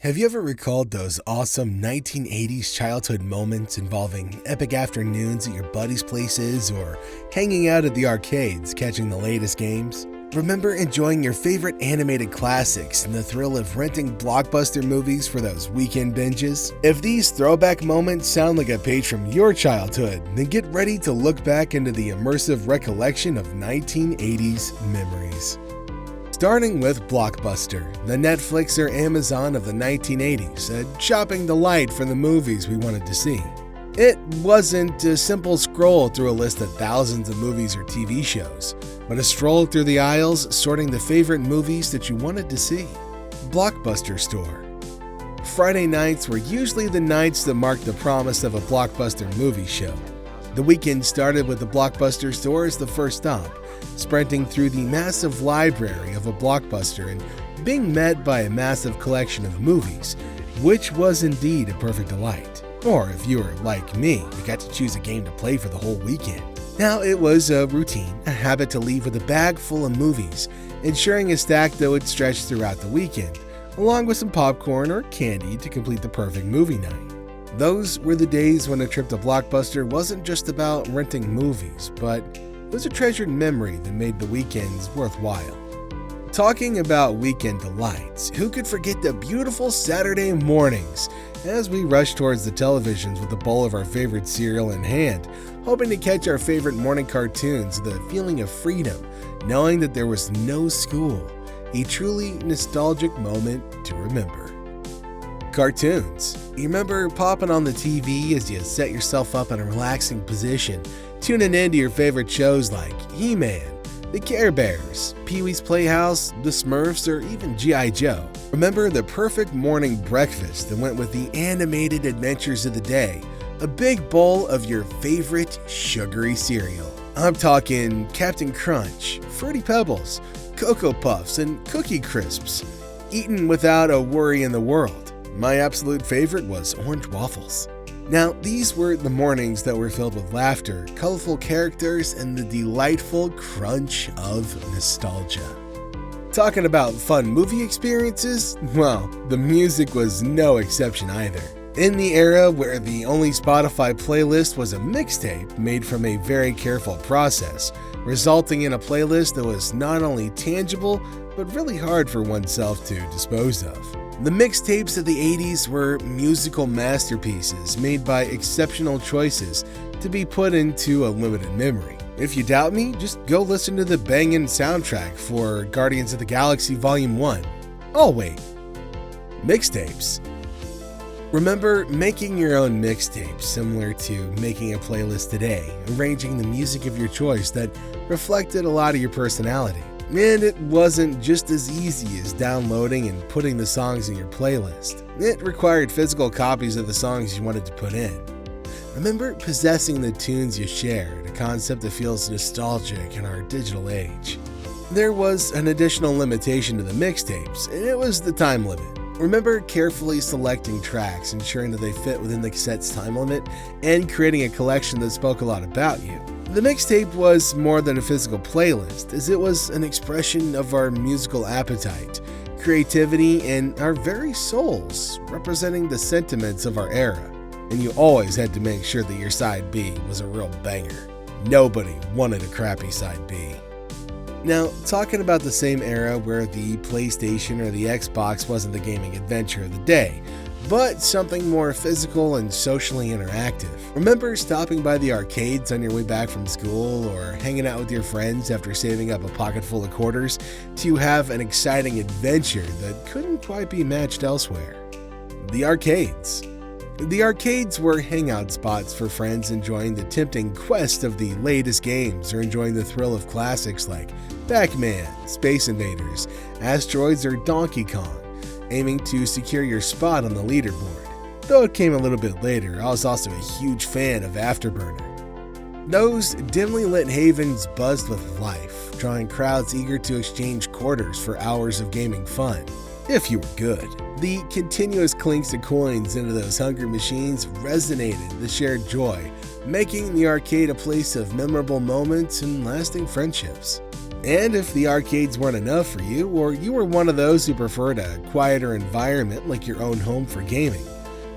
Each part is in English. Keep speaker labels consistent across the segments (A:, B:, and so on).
A: Have you ever recalled those awesome 1980s childhood moments involving epic afternoons at your buddies' places or hanging out at the arcades catching the latest games? Remember enjoying your favorite animated classics and the thrill of renting blockbuster movies for those weekend binges? If these throwback moments sound like a page from your childhood, then get ready to look back into the immersive recollection of 1980s memories. Starting with Blockbuster, the Netflix or Amazon of the 1980s, a shopping delight for the movies we wanted to see. It wasn't a simple scroll through a list of thousands of movies or TV shows, but a stroll through the aisles sorting the favorite movies that you wanted to see. Blockbuster Store. Friday nights were usually the nights that marked the promise of a blockbuster movie show. The weekend started with the Blockbuster Store as the first stop, sprinting through the massive library of a blockbuster and being met by a massive collection of movies, which was indeed a perfect delight. Or if you were like me, you got to choose a game to play for the whole weekend. Now it was a routine, a habit to leave with a bag full of movies, ensuring a stack that would stretch throughout the weekend, along with some popcorn or candy to complete the perfect movie night. Those were the days when a trip to Blockbuster wasn't just about renting movies, but it was a treasured memory that made the weekends worthwhile. Talking about weekend delights, who could forget the beautiful Saturday mornings as we rushed towards the televisions with a bowl of our favorite cereal in hand, hoping to catch our favorite morning cartoons with a feeling of freedom, knowing that there was no school, a truly nostalgic moment to remember. Cartoons. You remember popping on the TV as you set yourself up in a relaxing position, tuning into your favorite shows like He-Man, the Care Bears, Pee-wee's Playhouse, the Smurfs, or even G.I. Joe. Remember the perfect morning breakfast that went with the animated adventures of the day, a big bowl of your favorite sugary cereal. I'm talking Captain Crunch, Fruity Pebbles, Cocoa Puffs, and Cookie Crisps, eaten without a worry in the world. My absolute favorite was orange waffles. Now, these were the mornings that were filled with laughter, colorful characters, and the delightful crunch of nostalgia. Talking about fun movie experiences, well, the music was no exception either. In the era where the only Spotify playlist was a mixtape made from a very careful process, resulting in a playlist that was not only tangible, but really hard for oneself to dispose of. The mixtapes of the 80s were musical masterpieces made by exceptional choices to be put into a limited memory. If you doubt me, just go listen to the bangin' soundtrack for Guardians of the Galaxy Volume 1. Oh wait, mixtapes. Remember making your own mixtapes similar to making a playlist today, arranging the music of your choice that reflected a lot of your personality. And it wasn't just as easy as downloading and putting the songs in your playlist. It required physical copies of the songs you wanted to put in. Remember possessing the tunes you shared, a concept that feels nostalgic in our digital age. There was an additional limitation to the mixtapes, and it was the time limit. Remember carefully selecting tracks, ensuring that they fit within the cassette's time limit, and creating a collection that spoke a lot about you. The mixtape was more than a physical playlist, as it was an expression of our musical appetite, creativity, and our very souls, representing the sentiments of our era. And you always had to make sure that your side B was a real banger. Nobody wanted a crappy side B. Now, talking about the same era where the PlayStation or the Xbox wasn't the gaming adventure of the day, but something more physical and socially interactive. Remember stopping by the arcades on your way back from school or hanging out with your friends after saving up a pocket full of quarters to have an exciting adventure that couldn't quite be matched elsewhere? The arcades. The arcades were hangout spots for friends enjoying the tempting quest of the latest games or enjoying the thrill of classics like Pac-Man, Space Invaders, Asteroids, or Donkey Kong, aiming to secure your spot on the leaderboard. Though it came a little bit later, I was also a huge fan of Afterburner. Those dimly lit havens buzzed with life, drawing crowds eager to exchange quarters for hours of gaming fun, if you were good. The continuous clinks of coins into those hungry machines resonated the shared joy, making the arcade a place of memorable moments and lasting friendships. And if the arcades weren't enough for you, or you were one of those who preferred a quieter environment like your own home for gaming,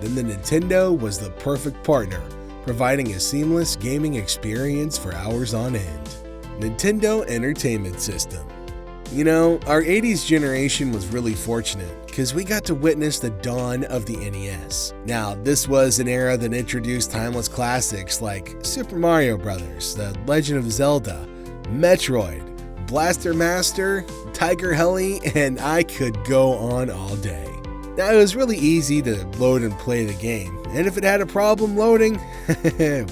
A: then the Nintendo was the perfect partner, providing a seamless gaming experience for hours on end. Nintendo Entertainment System. You know, our 80s generation was really fortunate because we got to witness the dawn of the NES. Now, this was an era that introduced timeless classics like Super Mario Bros., The Legend of Zelda, Metroid, Blaster Master, Tiger Heli, and I could go on all day. Now, it was really easy to load and play the game, and if it had a problem loading,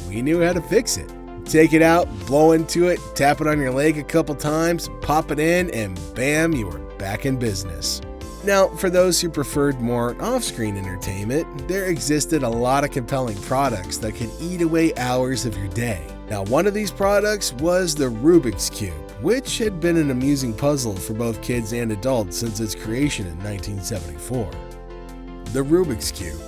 A: we knew how to fix it. Take it out, blow into it, tap it on your leg a couple times, pop it in, and bam, you were back in business. Now, for those who preferred more off-screen entertainment, there existed a lot of compelling products that could eat away hours of your day. Now, one of these products was the Rubik's Cube, which had been an amusing puzzle for both kids and adults since its creation in 1974. The Rubik's Cube.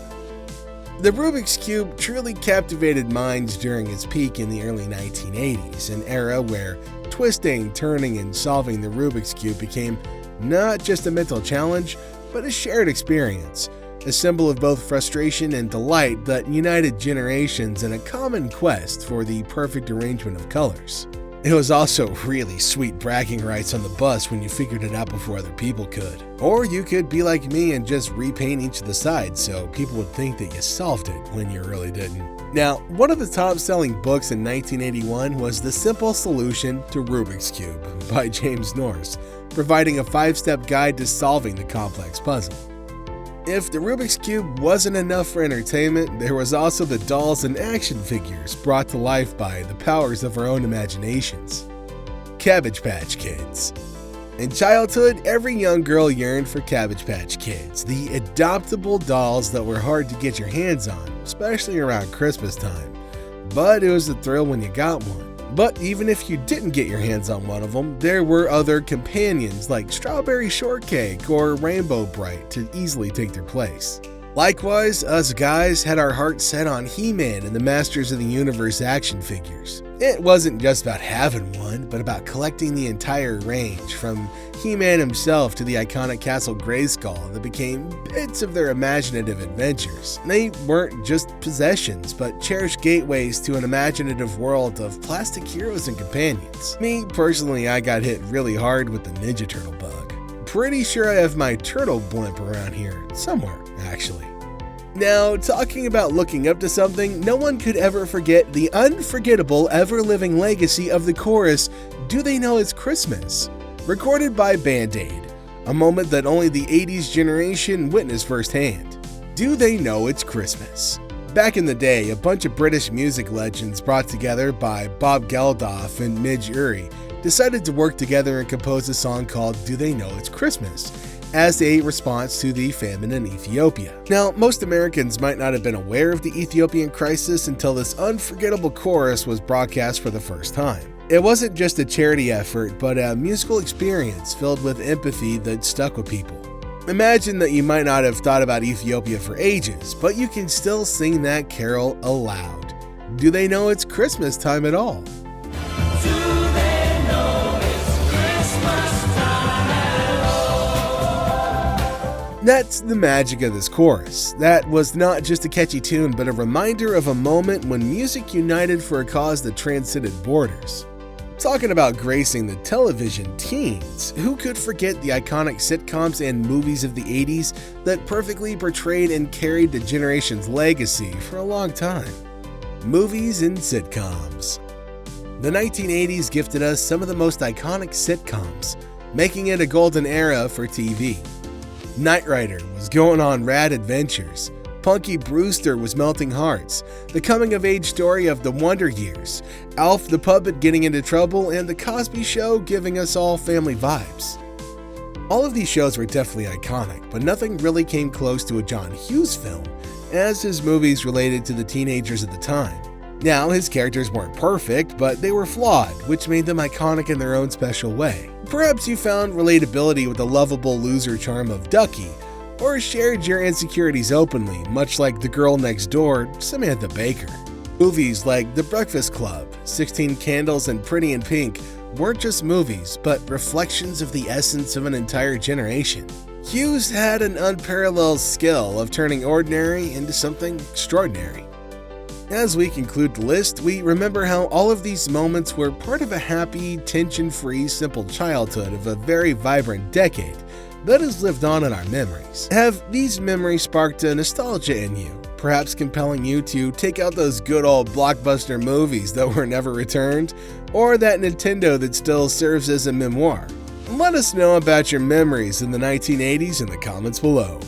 A: The Rubik's Cube truly captivated minds during its peak in the early 1980s, an era where twisting, turning, and solving the Rubik's Cube became not just a mental challenge, but a shared experience, a symbol of both frustration and delight that united generations in a common quest for the perfect arrangement of colors. It was also really sweet bragging rights on the bus when you figured it out before other people could. Or you could be like me and just repaint each of the sides so people would think that you solved it when you really didn't. Now, one of the top-selling books in 1981 was The Simple Solution to Rubik's Cube by James Norris, providing a 5-step guide to solving the complex puzzle. If the Rubik's Cube wasn't enough for entertainment, there was also the dolls and action figures brought to life by the powers of our own imaginations. Cabbage Patch Kids. In childhood, every young girl yearned for Cabbage Patch Kids, the adoptable dolls that were hard to get your hands on, especially around Christmas time. But it was a thrill when you got one. But even if you didn't get your hands on one of them, there were other companions like Strawberry Shortcake or Rainbow Bright to easily take their place. Likewise, us guys had our hearts set on He-Man and the Masters of the Universe action figures. It wasn't just about having one, but about collecting the entire range, from He-Man himself to the iconic Castle Grayskull that became bits of their imaginative adventures. They weren't just possessions, but cherished gateways to an imaginative world of plastic heroes and companions. Me, personally, I got hit really hard with the Ninja Turtle bug. Pretty sure I have my turtle blimp around here, somewhere, actually. Now, talking about looking up to something, no one could ever forget the unforgettable, ever-living legacy of the chorus, "Do They Know It's Christmas?" recorded by Band-Aid, a moment that only the 80s generation witnessed firsthand. Do they know it's Christmas? Back in the day, a bunch of British music legends brought together by Bob Geldof and Midge Ure decided to work together and compose a song called Do They Know It's Christmas?, as a response to the famine in Ethiopia. Now, most Americans might not have been aware of the Ethiopian crisis until this unforgettable chorus was broadcast for the first time. It wasn't just a charity effort, but a musical experience filled with empathy that stuck with people. Imagine that you might not have thought about Ethiopia for ages, but you can still sing that carol aloud. Do they know it's Christmas time at all? That's the magic of this chorus. That was not just a catchy tune, but a reminder of a moment when music united for a cause that transcended borders. Talking about gracing the television teens, who could forget the iconic sitcoms and movies of the 80s that perfectly portrayed and carried the generation's legacy for a long time? Movies and sitcoms. The 1980s gifted us some of the most iconic sitcoms, making it a golden era for TV. Knight Rider was going on rad adventures, Punky Brewster was melting hearts, the coming-of-age story of the Wonder Years, Alf the Puppet getting into trouble, and The Cosby Show giving us all family vibes. All of these shows were definitely iconic, but nothing really came close to a John Hughes film, as his movies related to the teenagers at the time. Now, his characters weren't perfect, but they were flawed, which made them iconic in their own special way. Perhaps you found relatability with the lovable loser charm of Ducky, or shared your insecurities openly, much like the girl next door, Samantha Baker. Movies like The Breakfast Club, 16 Candles, and Pretty in Pink weren't just movies, but reflections of the essence of an entire generation. Hughes had an unparalleled skill of turning ordinary into something extraordinary. As we conclude the list, we remember how all of these moments were part of a happy, tension-free, simple childhood of a very vibrant decade that has lived on in our memories. Have these memories sparked a nostalgia in you, perhaps compelling you to take out those good old blockbuster movies that were never returned, or that Nintendo that still serves as a memoir? Let us know about your memories in the 1980s in the comments below.